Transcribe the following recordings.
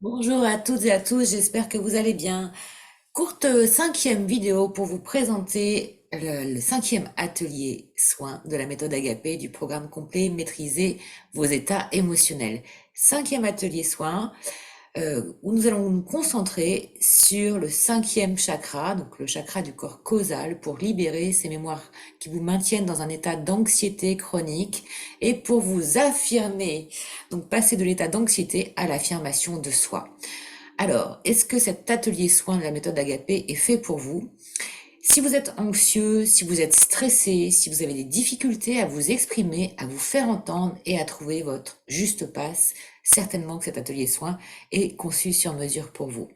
Bonjour à toutes et à tous, j'espère que vous allez bien. Courte cinquième vidéo pour vous présenter le cinquième atelier soin de la méthode Agapé du programme complet Maîtriser vos états émotionnels. Cinquième atelier soin où nous allons nous concentrer sur le cinquième chakra, donc le chakra du corps causal, pour libérer ces mémoires qui vous maintiennent dans un état d'anxiété chronique et pour vous affirmer, donc passer de l'état d'anxiété à l'affirmation de soi. Alors, est-ce que cet atelier soin de la méthode Agapé est fait pour vous? Si vous êtes anxieux, si vous êtes stressé, si vous avez des difficultés à vous exprimer, à vous faire entendre et à trouver votre juste place, certainement que cet atelier soin est conçu sur mesure pour vous.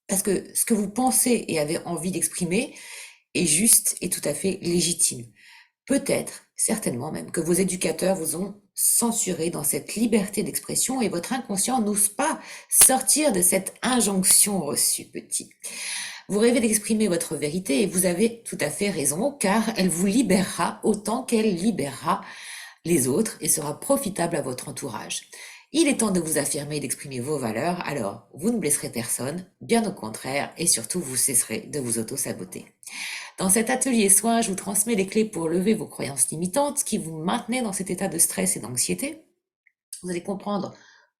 Parce que ce que vous pensez et avez envie d'exprimer est juste et tout à fait légitime. Peut-être, certainement même, que vos éducateurs vous ont censuré dans cette liberté d'expression et votre inconscient n'ose pas sortir de cette injonction reçue, petit. Vous rêvez d'exprimer votre vérité et vous avez tout à fait raison, car elle vous libérera autant qu'elle libérera les autres et sera profitable à votre entourage. Il est temps de vous affirmer et d'exprimer vos valeurs, alors vous ne blesserez personne, bien au contraire, et surtout vous cesserez de vous auto-saboter. Dans cet atelier soin, je vous transmets les clés pour lever vos croyances limitantes qui vous maintenaient dans cet état de stress et d'anxiété. Vous allez comprendre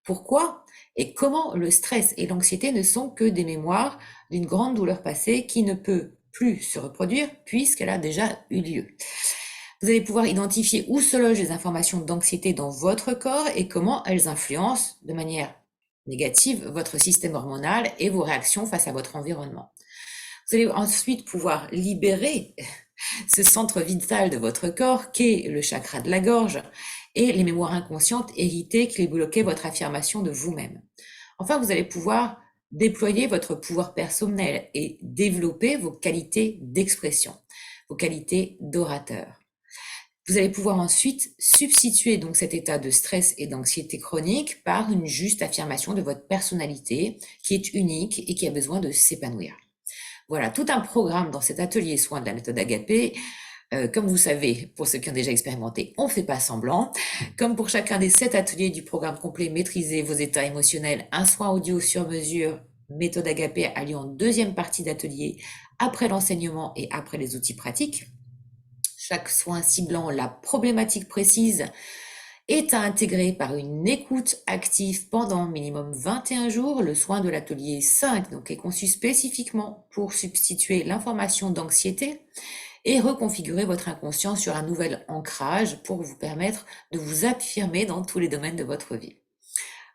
pourquoi et comment le stress et l'anxiété ne sont que des mémoires d'une grande douleur passée qui ne peut plus se reproduire puisqu'elle a déjà eu lieu. Vous allez pouvoir identifier où se logent les informations d'anxiété dans votre corps et comment elles influencent de manière négative votre système hormonal et vos réactions face à votre environnement. Vous allez ensuite pouvoir libérer ce centre vital de votre corps qu'est le chakra de la gorge et les mémoires inconscientes héritées qui bloquaient votre affirmation de vous-même. Enfin, vous allez pouvoir déployer votre pouvoir personnel et développer vos qualités d'expression, vos qualités d'orateur. Vous allez pouvoir ensuite substituer donc cet état de stress et d'anxiété chronique par une juste affirmation de votre personnalité qui est unique et qui a besoin de s'épanouir. Voilà, tout un programme dans cet atelier soin de la méthode Agapé. Comme vous savez, pour ceux qui ont déjà expérimenté, on ne fait pas semblant. Comme pour chacun des 7 ateliers du programme complet Maîtriser vos états émotionnels, un soin audio sur mesure, méthode Agapé a lieu en deuxième partie d'atelier, après l'enseignement et après les outils pratiques. Chaque soin ciblant la problématique précise est à intégrer par une écoute active pendant minimum 21 jours. Le soin de l'atelier 5 donc, est conçu spécifiquement pour substituer l'information d'anxiété et reconfigurer votre inconscient sur un nouvel ancrage pour vous permettre de vous affirmer dans tous les domaines de votre vie.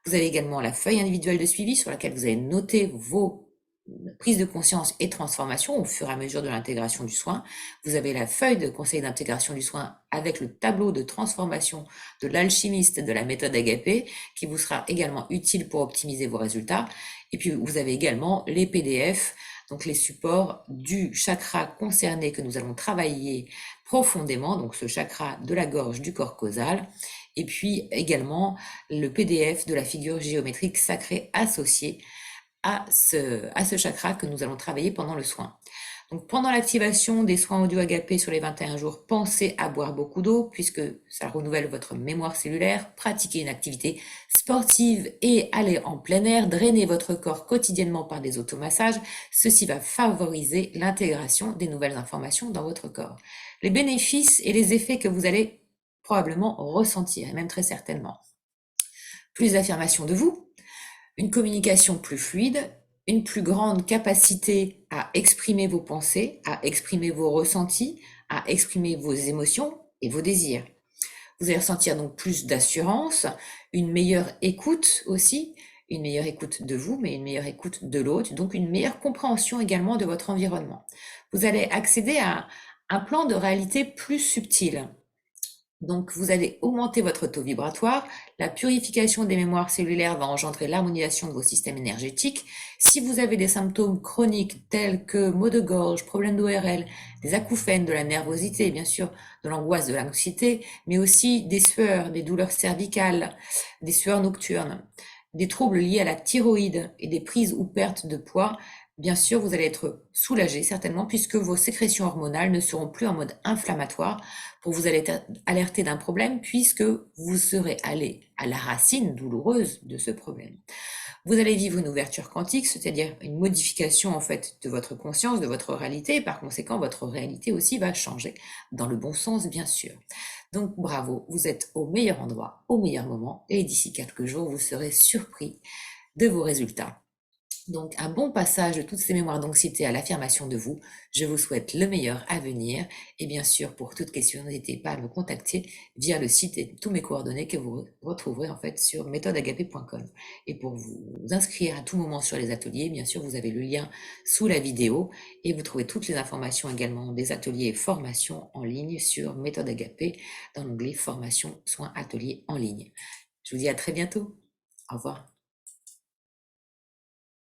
Vous avez également la feuille individuelle de suivi sur laquelle vous allez noter vos prises de conscience et transformations au fur et à mesure de l'intégration du soin. Vous avez la feuille de conseil d'intégration du soin avec le tableau de transformation de l'alchimiste de la méthode Agapé qui vous sera également utile pour optimiser vos résultats. Et puis vous avez également les PDF, donc les supports du chakra concerné que nous allons travailler profondément, donc ce chakra de la gorge du corps causal, et puis également le PDF de la figure géométrique sacrée associée à ce chakra que nous allons travailler pendant le soin. Donc pendant l'activation des soins audio agapés sur les 21 jours, pensez à boire beaucoup d'eau puisque ça renouvelle votre mémoire cellulaire, pratiquez une activité sportive et allez en plein air, drainez votre corps quotidiennement par des automassages. Ceci va favoriser l'intégration des nouvelles informations dans votre corps. Les bénéfices et les effets que vous allez probablement ressentir, et même très certainement. Plus d'affirmation de vous, une communication plus fluide, une plus grande capacité à exprimer vos pensées, à exprimer vos ressentis, à exprimer vos émotions et vos désirs. Vous allez ressentir donc plus d'assurance, une meilleure écoute aussi, une meilleure écoute de vous, mais une meilleure écoute de l'autre, donc une meilleure compréhension également de votre environnement. Vous allez accéder à un plan de réalité plus subtil. Donc, vous allez augmenter votre taux vibratoire. La purification des mémoires cellulaires va engendrer l'harmonisation de vos systèmes énergétiques. Si vous avez des symptômes chroniques tels que maux de gorge, problèmes d'ORL, des acouphènes, de la nervosité, bien sûr, de l'angoisse, de l'anxiété, mais aussi des sueurs, des douleurs cervicales, des sueurs nocturnes, des troubles liés à la thyroïde et des prises ou pertes de poids, bien sûr, vous allez être soulagé certainement puisque vos sécrétions hormonales ne seront plus en mode inflammatoire pour vous alerter d'un problème puisque vous serez allé à la racine douloureuse de ce problème. Vous allez vivre une ouverture quantique, c'est-à-dire une modification en fait de votre conscience, de votre réalité, et par conséquent, votre réalité aussi va changer, dans le bon sens bien sûr. Donc bravo, vous êtes au meilleur endroit, au meilleur moment, et d'ici quelques jours, vous serez surpris de vos résultats. Donc, un bon passage de toutes ces mémoires d'anxiété à l'affirmation de vous. Je vous souhaite le meilleur à venir. Et bien sûr, pour toute question, n'hésitez pas à me contacter via le site et tous mes coordonnées que vous retrouverez en fait sur méthodeagapé.com. Et pour vous inscrire à tout moment sur les ateliers, bien sûr, vous avez le lien sous la vidéo et vous trouvez toutes les informations également des ateliers et formations en ligne sur Méthode Agapé dans l'onglet Formation, soins, ateliers en ligne. Je vous dis à très bientôt. Au revoir.